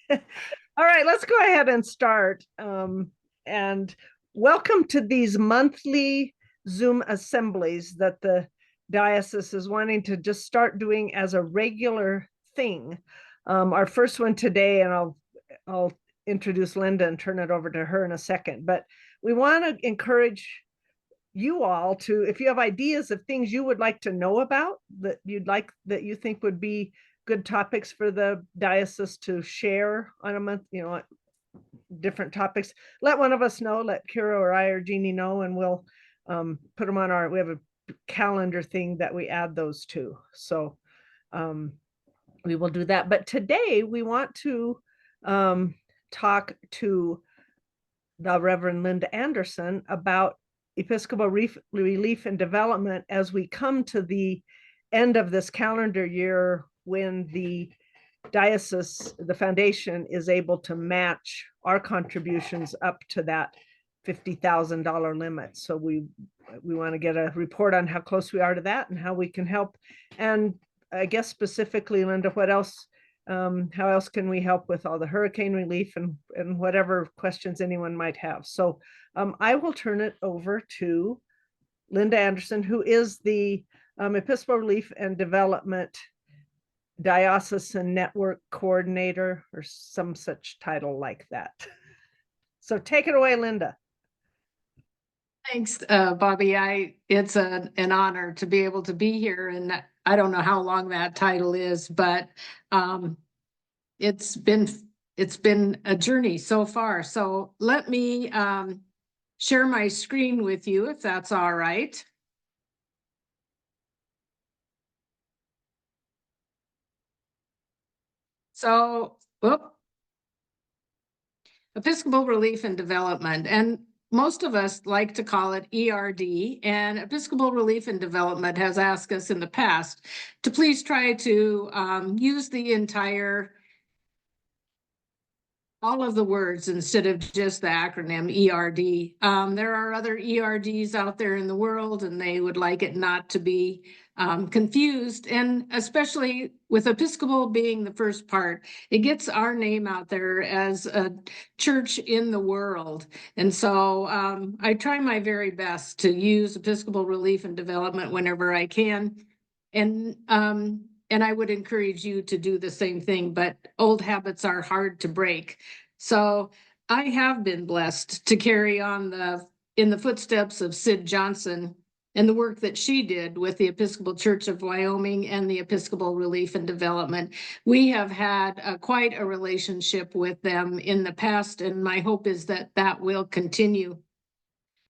All right, let's go ahead and start. And welcome to these monthly Zoom assemblies that the diocese is wanting to just start doing as a regular thing. Our first one today, and I'll introduce Linda and turn it over to her in a second. But we want to encourage you all to, if you have ideas of things you would like to know about that you think would be good topics for the diocese to share on a month, different topics, let one of us know, let Kira or I or Jeannie know, and we'll put them on we have a calendar thing that we add those to. So we will do that. But today we want to talk to the Reverend Linda Anderson about Episcopal Relief and Development as we come to the end of this calendar year, when the diocese, the foundation, is able to match our contributions up to that $50,000 limit. So we want to get a report on how close we are to that and how we can help. And I guess specifically, Linda, what else? How else can we help with all the hurricane relief and whatever questions anyone might have? So I will turn it over to Linda Anderson, who is the Episcopal Relief and Development Diocesan Network Coordinator, or some such title like that. So take it away, Linda. Thanks, Bobby. It's an honor to be able to be here, and I don't know how long that title is, but it's been a journey so far. So let me share my screen with you, if that's all right. So, Episcopal Relief and Development, and most of us like to call it ERD, and Episcopal Relief and Development has asked us in the past to please try to use all of the words instead of just the acronym ERD. There are other ERDs out there in the world, and they would like it not to be confused, and especially with Episcopal being the first part, it gets our name out there as a church in the world. And so I try my very best to use Episcopal Relief and Development whenever I can. And I would encourage you to do the same thing, but old habits are hard to break. So I have been blessed to carry on in the footsteps of Sid Johnson and the work that she did with the Episcopal Church of Wyoming and the Episcopal Relief and Development. We have had quite a relationship with them in the past, and my hope is that that will continue.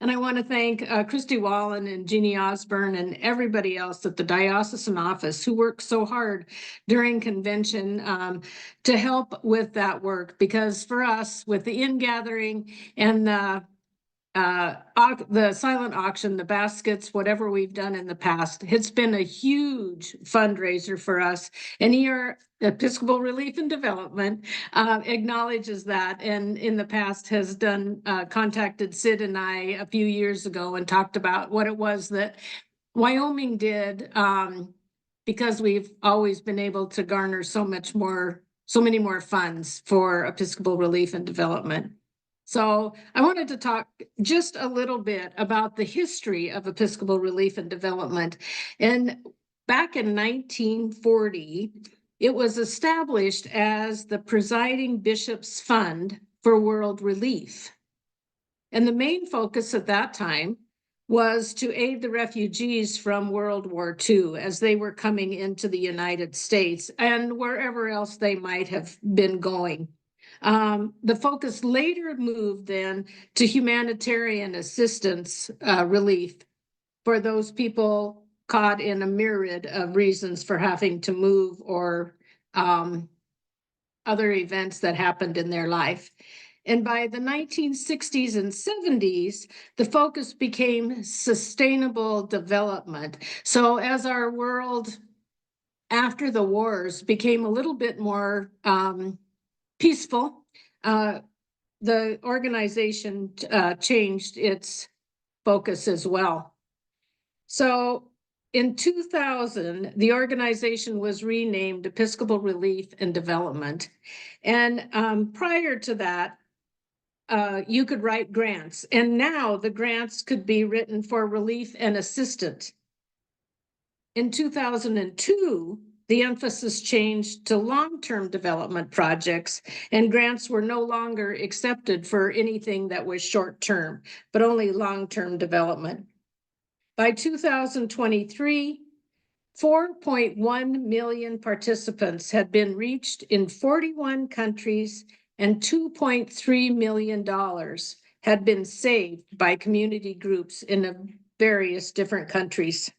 And I want to thank Christy Wallen and Jeannie Osborne and everybody else at the diocesan office who worked so hard during convention to help with that work, because for us, with the ingathering and the silent auction, the baskets, whatever we've done in the past, it's been a huge fundraiser for us. And here, Episcopal Relief and Development acknowledges that, and in the past has contacted Sid and I a few years ago and talked about what it was that Wyoming did, because we've always been able to garner so many more funds for Episcopal Relief and Development. So I wanted to talk just a little bit about the history of Episcopal Relief and Development. And back in 1940, it was established as the Presiding Bishop's Fund for World Relief. And the main focus at that time was to aid the refugees from World War II as they were coming into the United States and wherever else they might have been going. The focus later moved then to humanitarian assistance relief for those people caught in a myriad of reasons for having to move, or other events that happened in their life. And by the 1960s and 70s, the focus became sustainable development. So as our world after the wars became a little bit more peaceful, the organization changed its focus as well. So In 2000, the organization was renamed Episcopal Relief and Development. And prior to that, you could write grants. And now the grants could be written for relief and assistance. In 2002, the emphasis changed to long-term development projects, and grants were no longer accepted for anything that was short-term, but only long-term development. By 2023, 4.1 million participants had been reached in 41 countries, and $2.3 million had been saved by community groups in various different countries.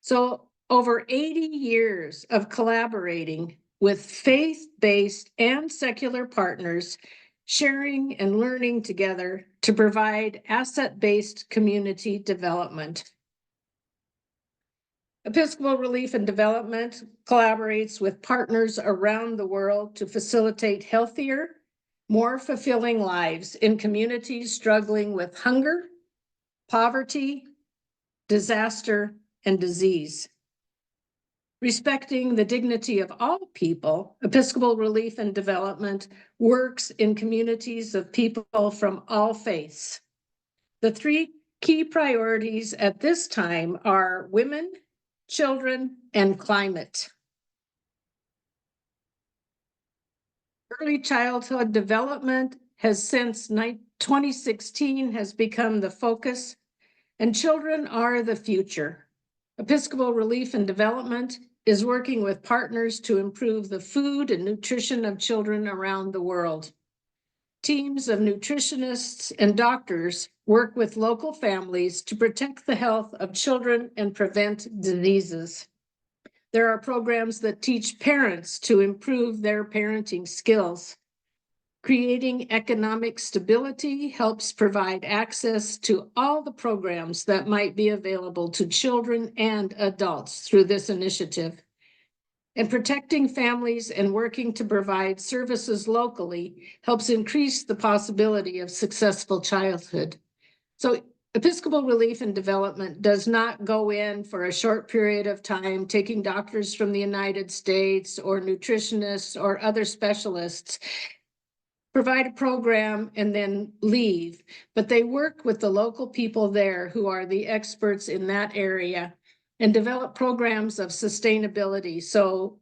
So over 80 years of collaborating with faith-based and secular partners, sharing and learning together to provide asset-based community development. Episcopal Relief and Development collaborates with partners around the world to facilitate healthier, more fulfilling lives in communities struggling with hunger, poverty, disaster, and disease. Respecting the dignity of all people, Episcopal Relief and Development works in communities of people from all faiths. The three key priorities at this time are women, children, and climate. Early childhood development has since 2016 has become the focus, and children are the future. Episcopal Relief and Development is working with partners to improve the food and nutrition of children around the world. Teams of nutritionists and doctors work with local families to protect the health of children and prevent diseases. There are programs that teach parents to improve their parenting skills. Creating economic stability helps provide access to all the programs that might be available to children and adults through this initiative. And protecting families and working to provide services locally helps increase the possibility of successful childhood. So Episcopal Relief and Development does not go in for a short period of time taking doctors from the United States or nutritionists or other specialists, provide a program and then leave, but they work with the local people there who are the experts in that area and develop programs of sustainability so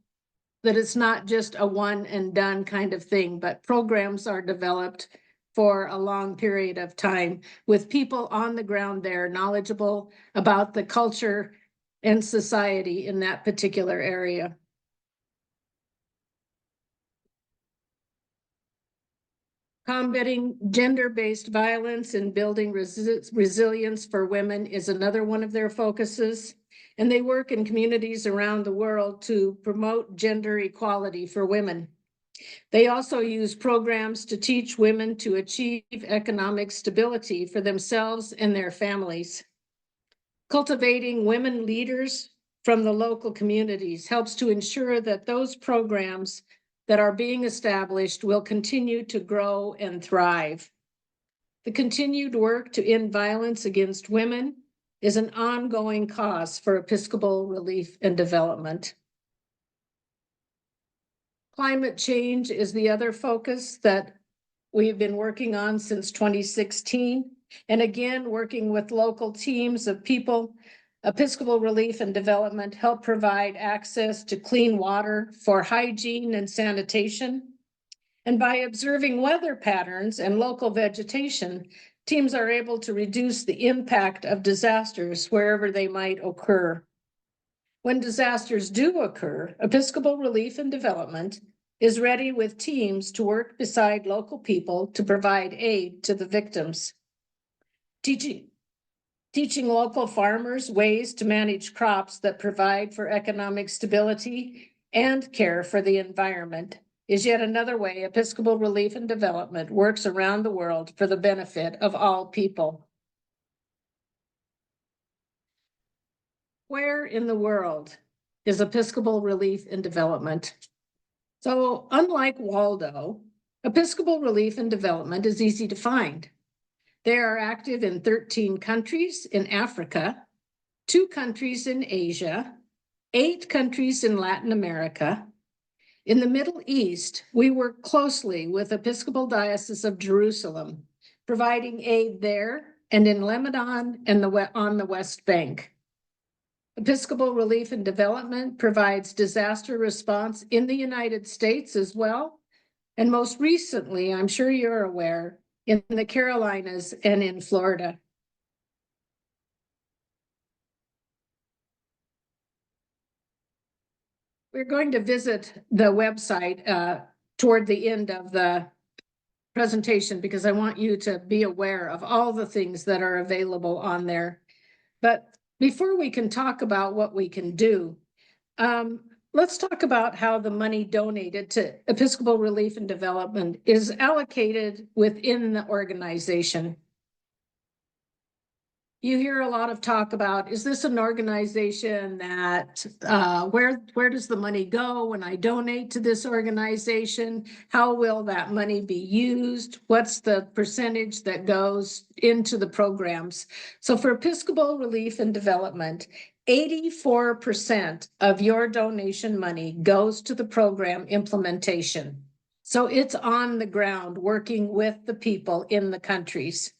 that it's not just a one and done kind of thing, but programs are developed for a long period of time with people on the ground there knowledgeable about the culture and society in that particular area. Combating gender-based violence and building resilience for women is another one of their focuses, and they work in communities around the world to promote gender equality for women. They also use programs to teach women to achieve economic stability for themselves and their families. Cultivating women leaders from the local communities helps to ensure that those programs that are being established will continue to grow and thrive. The continued work to end violence against women is an ongoing cause for Episcopal Relief and Development. Climate change is the other focus that we've been working on since 2016. And again, working with local teams of people, Episcopal Relief and Development help provide access to clean water for hygiene and sanitation. And by observing weather patterns and local vegetation, teams are able to reduce the impact of disasters wherever they might occur. When disasters do occur, Episcopal Relief and Development is ready with teams to work beside local people to provide aid to the victims. Teaching local farmers ways to manage crops that provide for economic stability and care for the environment is yet another way Episcopal Relief and Development works around the world for the benefit of all people. Where in the world is Episcopal Relief and Development? So unlike Waldo, Episcopal Relief and Development is easy to find. They are active in 13 countries in Africa, 2 countries in Asia, 8 countries in Latin America. In the Middle East, we work closely with Episcopal Diocese of Jerusalem, providing aid there and in Lebanon and on the West Bank. Episcopal Relief and Development provides disaster response in the United States as well. And most recently, I'm sure you're aware, in the Carolinas and in Florida. We're going to visit the website toward the end of the presentation because I want you to be aware of all the things that are available on there. But before we can talk about what we can do, let's talk about how the money donated to Episcopal Relief and Development is allocated within the organization. You hear a lot of talk about, is this an organization that, where does the money go when I donate to this organization? How will that money be used? What's the percentage that goes into the programs? So for Episcopal Relief and Development, 84% of your donation money goes to the program implementation. So it's on the ground working with the people in the countries.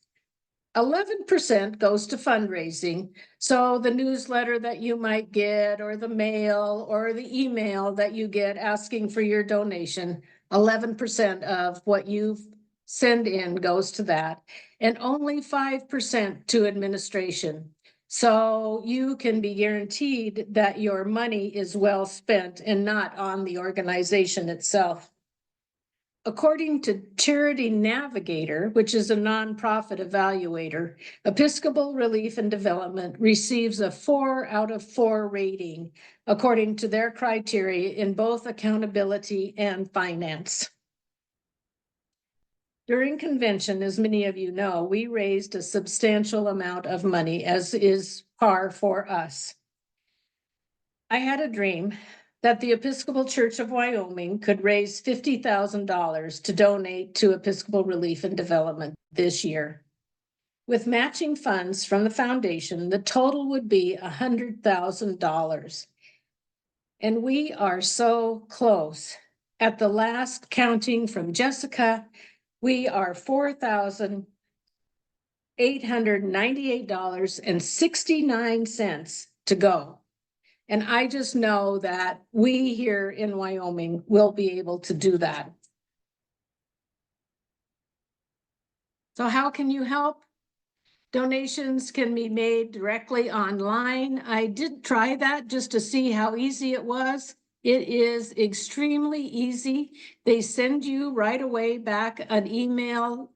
11% goes to fundraising. So the newsletter that you might get, or the mail, or the email that you get asking for your donation, 11% of what you send in goes to that, and only 5% to administration. So you can be guaranteed that your money is well spent and not on the organization itself. According to Charity Navigator, which is a nonprofit evaluator, Episcopal Relief and Development receives a 4 out of 4 rating according to their criteria in both accountability and finance. During convention, as many of you know, we raised a substantial amount of money, as is par for us. I had a dream that the Episcopal Church of Wyoming could raise $50,000 to donate to Episcopal Relief and Development this year. With matching funds from the foundation, the total would be $100,000. And we are so close. At the last counting from Jessica, we are $4,898.69 to go. And I just know that we here in Wyoming will be able to do that. So how can you help? Donations can be made directly online. I did try that just to see how easy it was. It is extremely easy. They send you right away back an email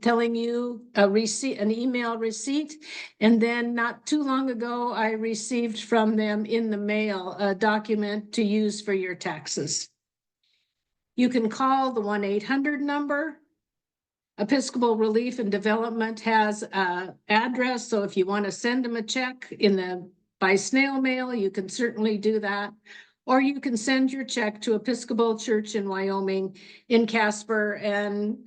telling you an email receipt. And then not too long ago, I received from them in the mail a document to use for your taxes. You can call the 1-800 number. Episcopal Relief and Development has an address, so if you want to send them a check by snail mail, you can certainly do that. Or you can send your check to Episcopal Church in Wyoming in Casper, and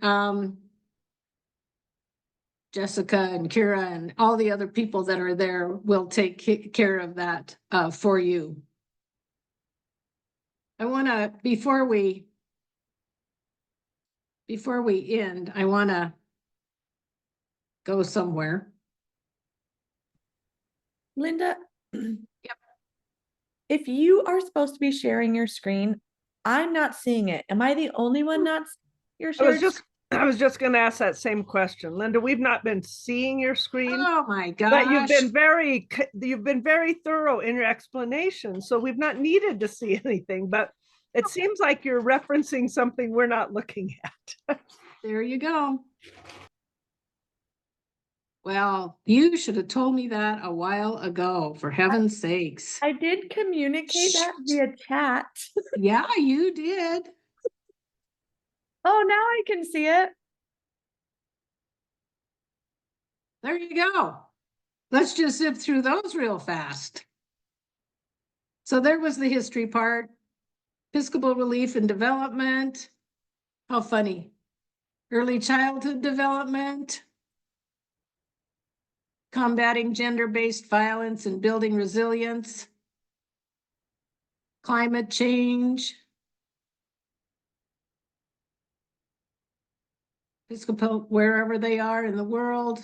Jessica and Kira and all the other people that are there will take care of that for you. I want to, before we end, I want to go somewhere. Linda, if you are supposed to be sharing your screen, I'm not seeing it. Am I the only one not seeing your shared screen? I was just going to ask that same question, Linda. We've not been seeing your screen. Oh my gosh! But you've been very thorough in your explanation, so we've not needed to see anything. But it seems like you're referencing something we're not looking at. There you go. Well, you should have told me that a while ago, for heaven's sakes. I did communicate that via chat. Yeah, you did. Oh, now I can see it. There you go. Let's just zip through those real fast. So there was the history part. Episcopal Relief and Development. How funny. Early childhood development. combating gender-based violence and building resilience, climate change, Episcopal, wherever they are in the world.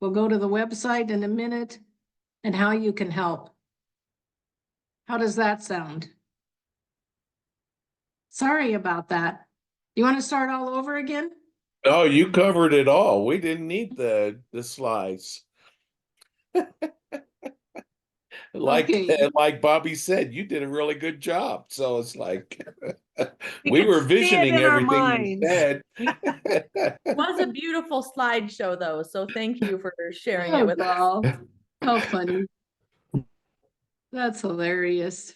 We'll go to the website in a minute, and how you can help. How does that sound? Sorry about that. You want to start all over again? Oh, you covered it all. We didn't need the slides. Okay. Like Bobby said, you did a really good job. So it's like We we could were see it visioning in our everything you minds. said. It was a beautiful slideshow though, so thank you for sharing it Oh, with us. doll. How funny. That's hilarious.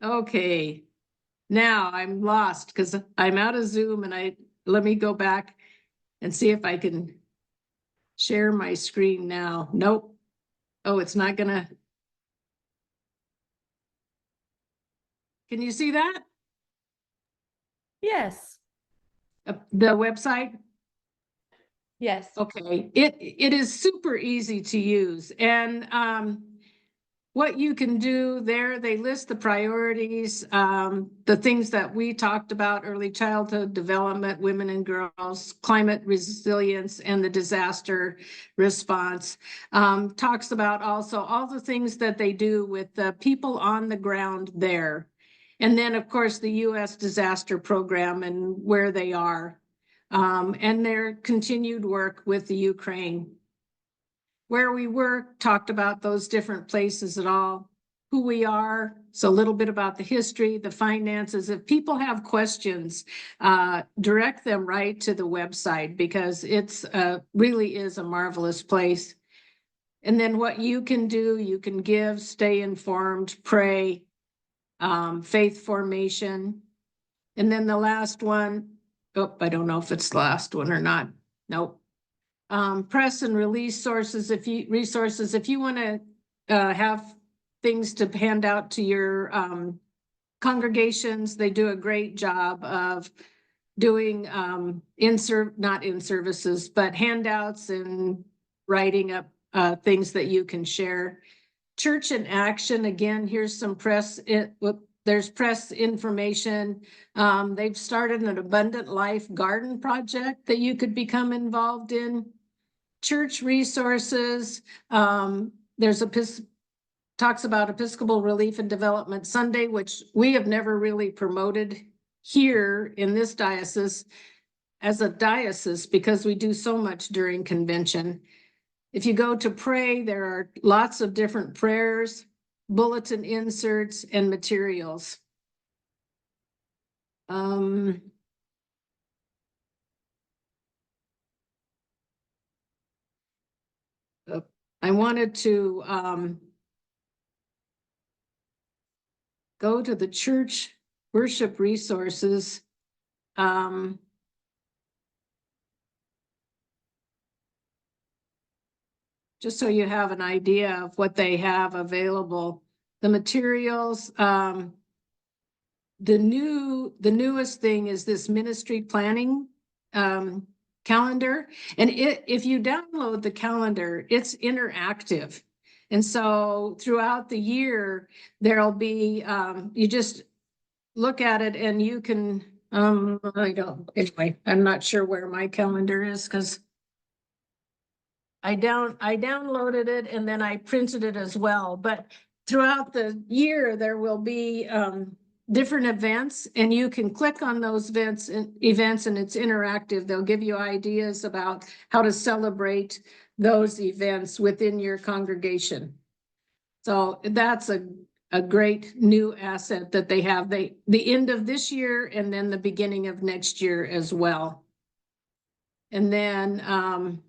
Okay. Now I'm lost because I'm out of Zoom, and let me go back and see if I can share my screen now. Nope. Oh, it's not gonna. Can you see that? Yes, The website? yes. Okay, it is super easy to use, and what you can do there, they list the priorities, the things that we talked about: early childhood development, women and girls, climate resilience, and the disaster response. Talks about also all the things that they do with the people on the ground there. And then, of course, the U.S. disaster program and where they are, and their continued work with the Ukraine. Where we work, talked about those different places at all, who we are, so a little bit about the history, the finances. If people have questions, direct them right to the website, because it's really is a marvelous place. And then what you can do, you can give, stay informed, pray, faith formation. And then the last one, oh, I don't know if it's the last one or not. Nope. Press and release sources, if you want to have things to hand out to your congregations, they do a great job of doing not in services, but handouts and writing up things that you can share. Church in Action, again, here's some press. There's press information. They've started an Abundant Life garden project that you could become involved in. Church resources. There's talks about Episcopal Relief and Development Sunday, which we have never really promoted here in this diocese as a diocese, because we do so much during convention. If you go to pray, there are lots of different prayers, bulletin inserts, and materials. I wanted to go to the church worship resources. Just so you have an idea of what they have available. The materials, the newest thing is this ministry planning calendar. And if you download the calendar, it's interactive. And so throughout the year, there'll be, you just look at it and you can, anyway, I'm not sure where my calendar is, because I downloaded it and then I printed it as well. But throughout the year, there will be different events, and you can click on those events and it's interactive. They'll give you ideas about how to celebrate those events within your congregation. So that's a great new asset that they have. The end of this year and then the beginning of next year as well. And then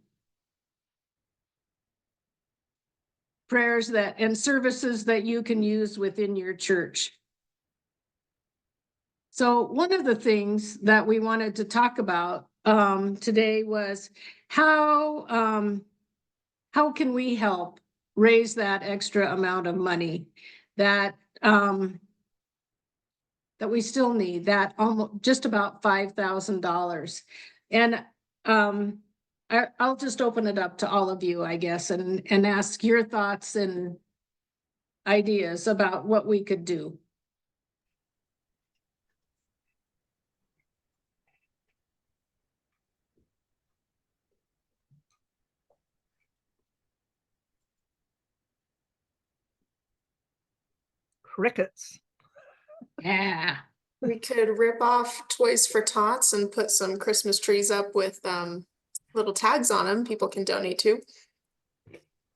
prayers and services that you can use within your church. So one of the things that we wanted to talk about today was how can we help raise that extra amount of money that we still need, that almost just about $5,000. And I'll just open it up to all of you, I guess, and ask your thoughts and ideas about what we could do. Crickets. Yeah. We could rip off Toys for Tots and put some Christmas trees up with little tags on them people can donate to.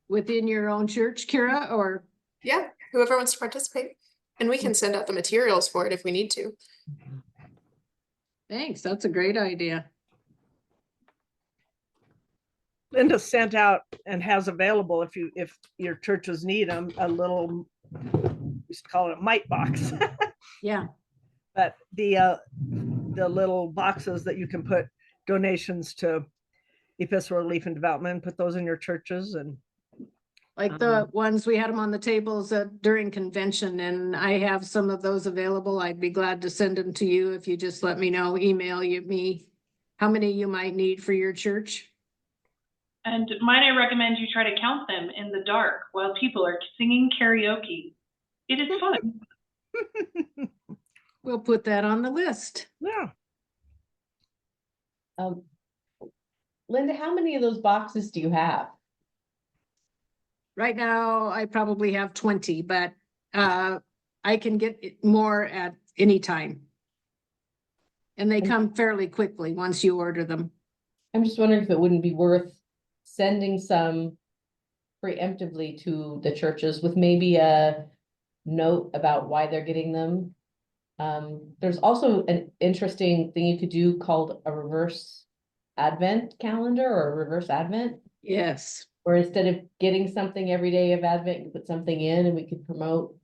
Within your own church, Kira, or? Yeah, whoever wants to participate. And we can send out the materials for it if we need to. Thanks, that's a great idea. Linda sent out and has available if your churches need them, a little, we used to call it a mite box. Yeah. But the little boxes that you can put donations to Episcopal Relief and Development, put those in your churches. And Like the ones, we had them on the tables during convention, and I have some of those available. I'd be glad to send them to you if you just let me know, email me how many you might need for your church. And might I recommend you try to count them in the dark while people are singing karaoke. It is fun. We'll put that on the list. yeah, Linda, how many of those boxes do you have? Right now, I probably have 20, but I can get more at any time. And they come fairly quickly once you order them. I'm just wondering if it wouldn't be worth sending some preemptively to the churches with maybe a note about why they're getting them. There's also an interesting thing you could do called a reverse Advent calendar or a reverse Advent, Yes. where instead of getting something every day of Advent, you put something in and we could promote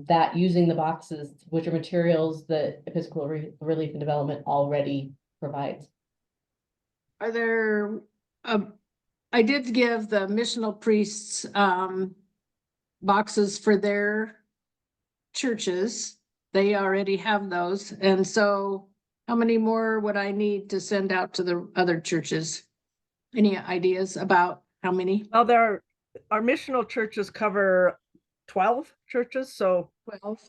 that using the boxes, which are materials that Episcopal Relief and Development already provides. Are there, I did give the missional priests boxes for their churches. They already have those. And so how many more would I need to send out to the other churches? Any ideas about how many? well, our missional churches cover 12 churches, so 12,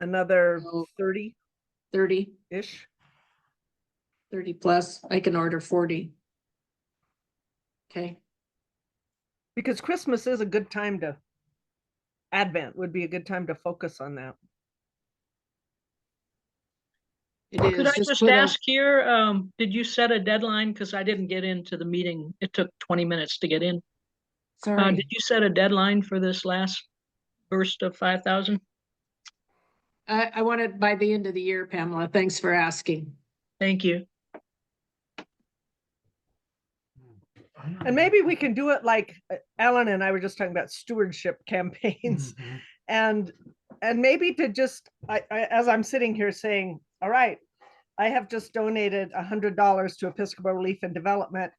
another Oh. 30-ish. 30, 30 plus. I can order 40. Okay. Because Christmas is a good time to, Advent would be a good time to focus on that. It is. Could I just put ask here, did you set a deadline? Because I didn't get into the meeting. It took 20 minutes to get in. Sorry. Did you set a deadline for this last burst of 5,000? I want it by the end of the year, Pamela. Thanks for asking. Thank you. And maybe we can do it like Ellen and I were just talking about stewardship campaigns. And maybe to just, as I'm sitting here saying, all right, I have just donated $100 to Episcopal Relief and Development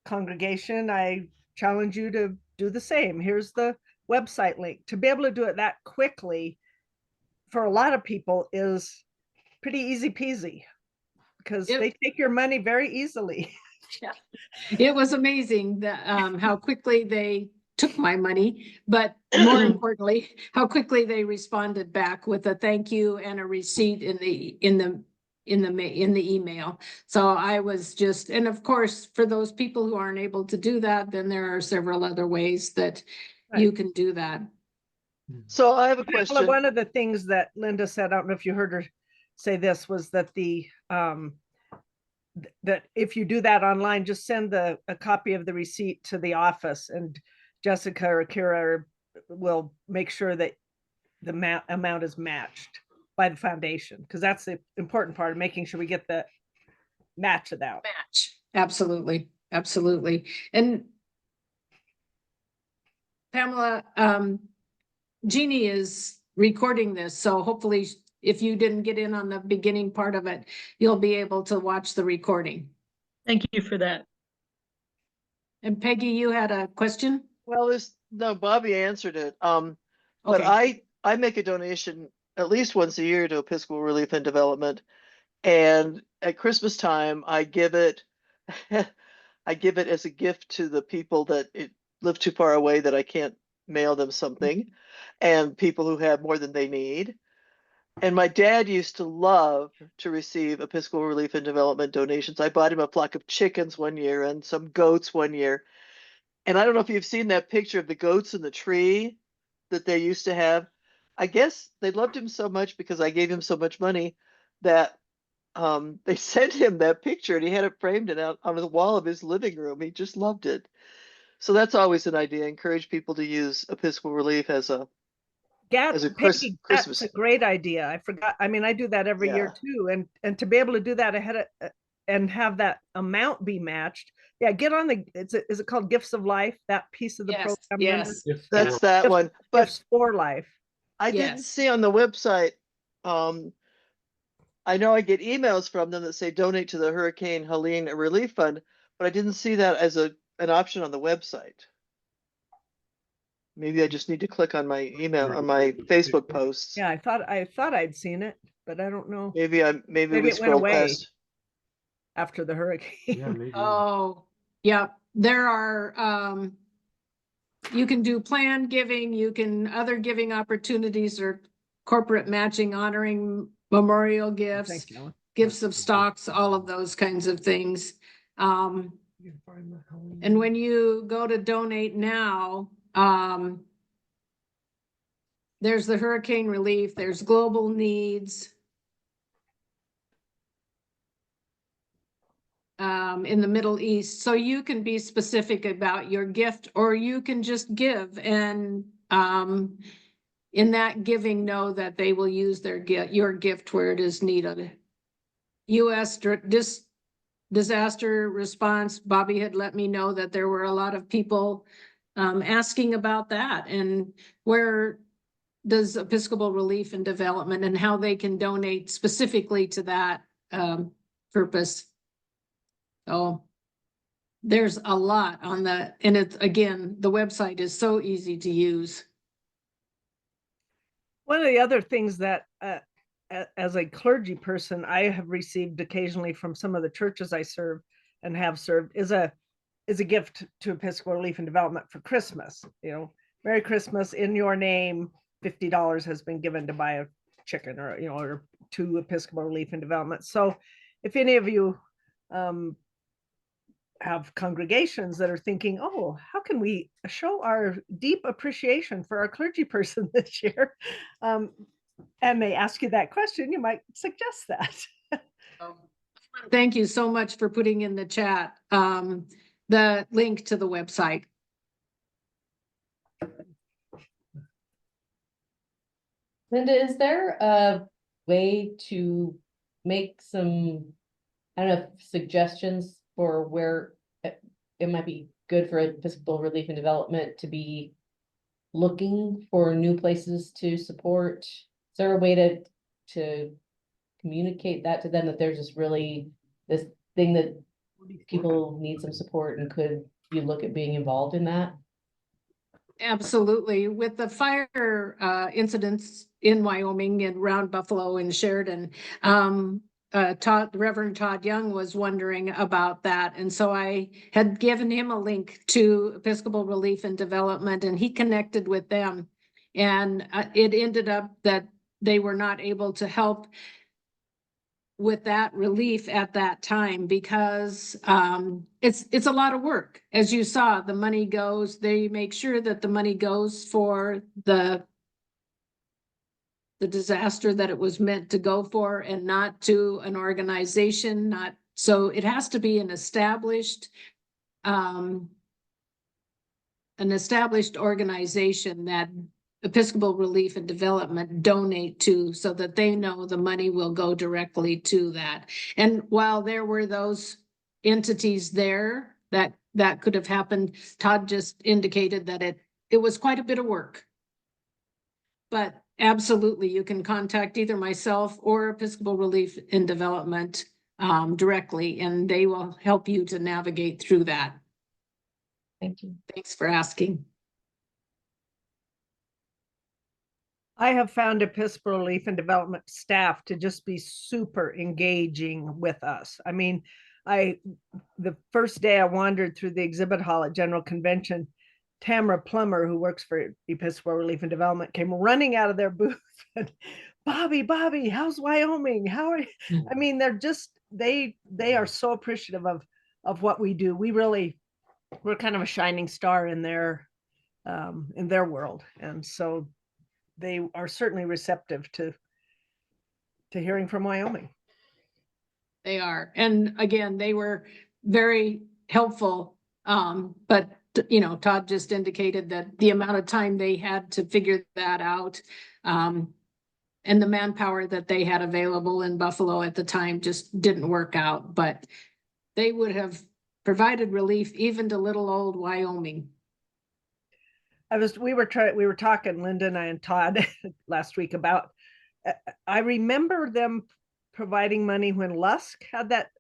congregation. I challenge you to do the same. Here's the website link. To be able to do it that quickly for a lot of people is pretty easy peasy, because Yep. they take your money very easily. Yeah. It was amazing that how quickly they took my money, but more importantly, how quickly they responded back with a thank you and a receipt in the email. So I was just, and of course, for those people who aren't able to do that, then there are several other ways that you can do that. So I have a Well, question. one of the things that Linda said, I don't know if you heard her say this, was that that if you do that online, just send a copy of the receipt to the office, and Jessica or Kira will make sure that the amount is matched by the foundation, because that's the important part of making sure we get the match it out. Match. Absolutely. Absolutely. And Pamela, Jeannie is recording this, so hopefully if you didn't get in on the beginning part of it, you'll be able to watch the recording. Thank you for that. And Peggy, you had a question? Well, no, Bobby answered it. But Okay. I make a donation at least once a year to Episcopal Relief and Development. And at Christmas time, I give it I give it as a gift to the people that live too far away that I can't mail them something, and people who have more than they need. And my dad used to love to receive Episcopal Relief and Development donations. I bought him a flock of chickens one year and some goats one year. And I don't know if you've seen that picture of the goats in the tree that they used to have. I guess they loved him so much because I gave him so much money that they sent him that picture, and he had it framed and out on the wall of his living room. He just loved it. So that's always an idea. Encourage people to use Episcopal Relief as a Peggy, Christmas. that's a great idea. I forgot. I mean, I do that every year too, and to be able to do that ahead of and have that amount be matched. Yeah, get on the. Is it called Gifts of Life? That piece of the Yes, program. yes. Linda? That's that one. But Gifts for Life. I didn't Yes. see on the website. I know I get emails from them that say donate to the Hurricane Helene Relief Fund, but I didn't see that as an option on the website. Maybe I just need to click on my email on my Facebook posts. Yeah, I thought I'd seen it, but I don't know. Maybe Maybe we it went scrolled away. past. After the hurricane. Oh, yeah, there are, you can do planned giving, you can, other giving opportunities or corporate matching, honoring memorial gifts, Thank you. gifts of stocks, all of those kinds of things. And when you go to donate now, there's the hurricane relief, there's global needs. In the Middle East, so you can be specific about your gift, or you can just give, and in that giving, know that they will use your gift where it is needed. U.S. disaster response, Bobby had let me know that there were a lot of people asking about that, and where does Episcopal Relief and Development and how they can donate specifically to that purpose. So there's a lot on that, and it's, again, the website is so easy to use. One of the other things that as a clergy person, I have received occasionally from some of the churches I serve and have served is a gift to Episcopal Relief and Development for Christmas. You know, Merry Christmas, in your name, $50 has been given to buy a chicken, or or to Episcopal Relief and Development. So if any of you have congregations that are thinking, oh, how can we show our deep appreciation for our clergy person this year? And they ask you that question, you might suggest that. Thank you so much for putting in the chat the link to the website. Linda, is there a way to make some, I don't know, suggestions for where it might be good for Episcopal Relief and Development to be looking for new places to support? Is there a way to communicate that to them, that there's just really this thing that people need some support, and could you look at being involved in that? Absolutely. With the fire incidents in Wyoming and around Buffalo and Sheridan, Reverend Todd Young was wondering about that. And so I had given him a link to Episcopal Relief and Development, and he connected with them. And it ended up that they were not able to help with that relief at that time, because it's a lot of work. As you saw, the money goes, they make sure that the money goes for the disaster that it was meant to go for, and not to an organization, so it has to be an established organization that Episcopal Relief and Development donate to, so that they know the money will go directly to that. And while there were those entities there that could have happened, Todd just indicated that it was quite a bit of work. But absolutely, you can contact either myself or Episcopal Relief and Development directly, and they will help you to navigate through that. Thank you. Thanks for asking. I have found Episcopal Relief and Development staff to just be super engaging with us. I mean, the first day I wandered through the exhibit hall at General Convention, Tamara Plummer, who works for Episcopal Relief and Development, came running out of their booth and, Bobby, how's Wyoming? How are you? I mean, they're just, they are so appreciative of what we do. We're kind of a shining star in their world. And so they are certainly receptive to hearing from Wyoming. They are. And again, they were very helpful. But you know, Todd just indicated that the amount of time they had to figure that out, and the manpower that they had available in Buffalo at the time just didn't work out, but they would have provided relief even to little old Wyoming. We were talking, Linda and I and Todd last week about, I remember them providing money when Lusk had that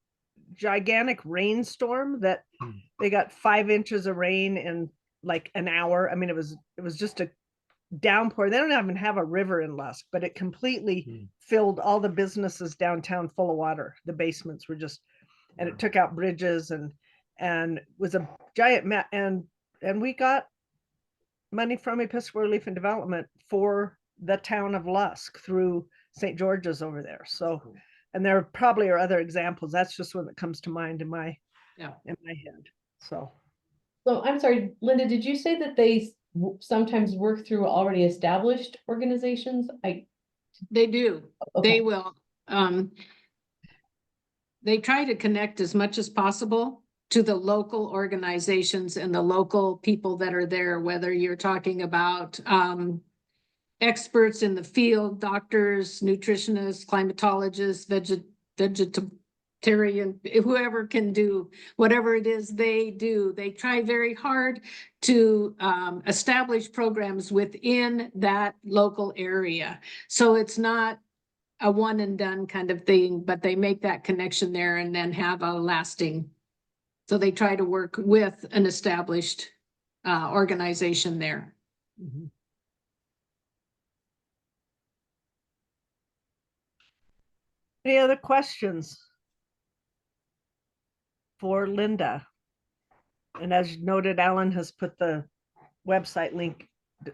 gigantic rainstorm that they got 5 inches of rain in like an hour. I mean, it was just a downpour. They don't even have a river in Lusk, but it completely filled all the businesses downtown full of water. The basements were just, and it took out bridges and was a giant and we got money from Episcopal Relief and Development for the town of Lusk through St. George's over there. So, and there probably are other examples. That's just one that comes to mind in my head. So I'm sorry, Linda, did you say that they sometimes work through already established organizations? They do. Okay. They will. They try to connect as much as possible to the local organizations and the local people that are there, whether you're talking about experts in the field, doctors, nutritionists, climatologists, vegetarian, whoever can do whatever it is they do. They try very hard to establish programs within that local area. So it's not a one and done kind of thing, but they make that connection there and then have a lasting. So they try to work with an established organization there. mm-hmm. Any other questions for Linda? And as noted, Alan has put the website link,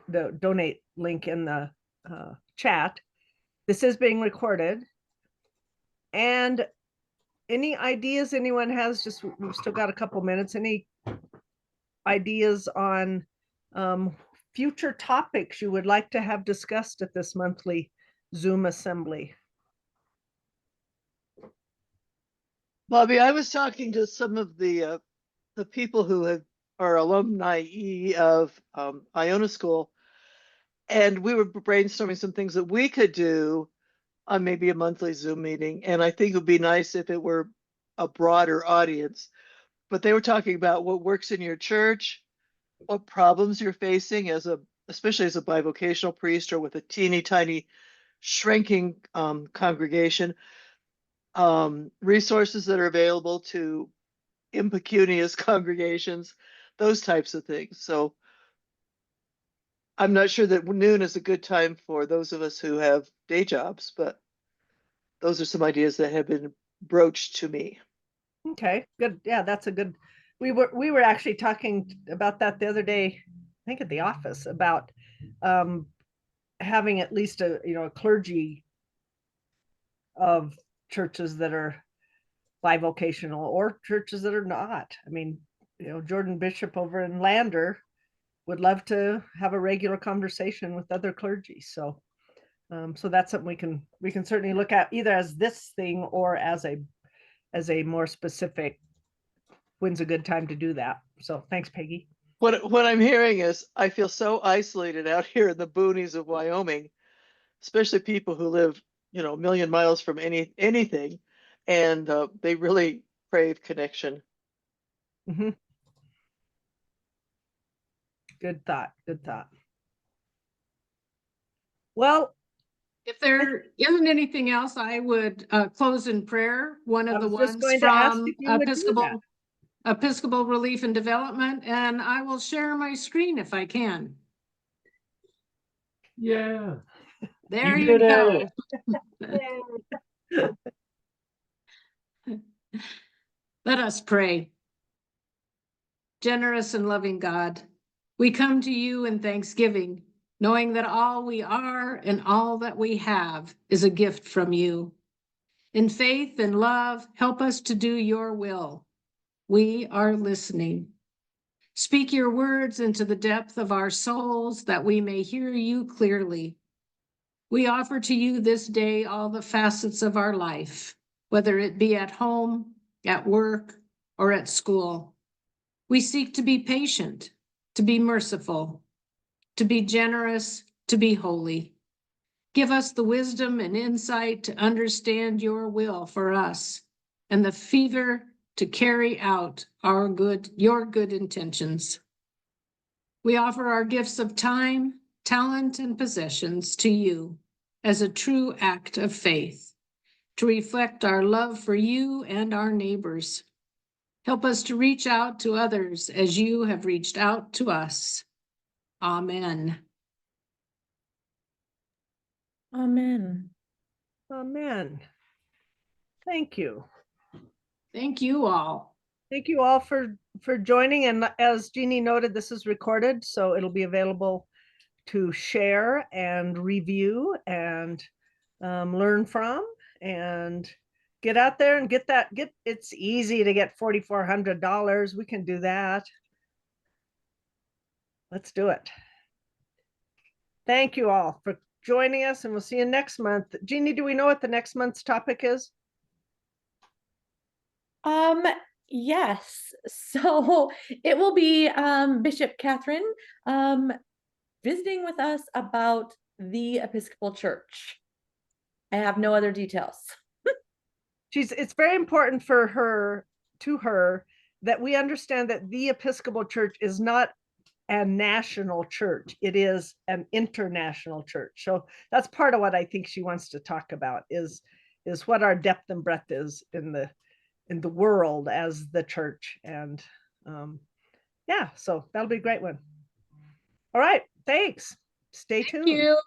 the donate link in the chat. This is being recorded. And any ideas anyone has, just we've still got a couple minutes, any ideas on future topics you would like to have discussed at this monthly Zoom assembly? Bobby, I was talking to some of the people who are alumni of Iona School, and we were brainstorming some things that we could do on maybe a monthly Zoom meeting. And I think it would be nice if it were a broader audience. But they were talking about what works in your church, what problems you're facing especially as a bivocational priest or with a teeny tiny shrinking congregation. Resources that are available to impecunious congregations, those types of things. So I'm not sure that noon is a good time for those of us who have day jobs, but those are some ideas that have been broached to me. Okay, good. Yeah, that's a good, we were actually talking about that the other day, I think at the office, about having at least a clergy of churches that are bivocational or churches that are not. I mean, Jordan Bishop over in Lander would love to have a regular conversation with other clergy. So so that's something we can certainly look at, either as this thing or as a more specific, when's a good time to do that. So thanks, Peggy. What I'm hearing is I feel so isolated out here in the boonies of Wyoming, especially people who live, a million miles from anything, and they really crave connection. Mm-hmm. Good thought. Good thought. Well, if there isn't anything else, I would close in prayer. One of the ones from Episcopal Relief and Development, and I will share my screen if I can. Yeah. There you go. Let us pray. Generous and loving God, we come to you in thanksgiving, knowing that all we are and all that we have is a gift from you. In faith and love, help us to do your will. We are listening. Speak your words into the depth of our souls that we may hear you clearly. We offer to you this day all the facets of our life, whether it be at home, at work, or at school. We seek to be patient, to be merciful, to be generous, to be holy. Give us the wisdom and insight to understand your will for us and the fever to carry out your good intentions. We offer our gifts of time, talent, and possessions to you as a true act of faith to reflect our love for you and our neighbors. Help us to reach out to others as you have reached out to us. Amen. Amen. Amen. Thank you. Thank you all. Thank you all for joining. And as Jeannie noted, this is recorded, so it'll be available to share and review and learn from, and get out there and it's easy to get $4,400. We can do that. Let's do it. Thank you all for joining us, and we'll see you next month. Jeannie, do we know what the next month's topic is? Yes. So it will be Bishop Catherine visiting with us about the Episcopal Church. I have no other details. It's very important for her that we understand that the Episcopal Church is not a national church. It is an international church. So that's part of what I think she wants to talk about is what our depth and breadth is in the world as the church. And yeah, so that'll be a great one. All right, thanks. Stay tuned. Thank you.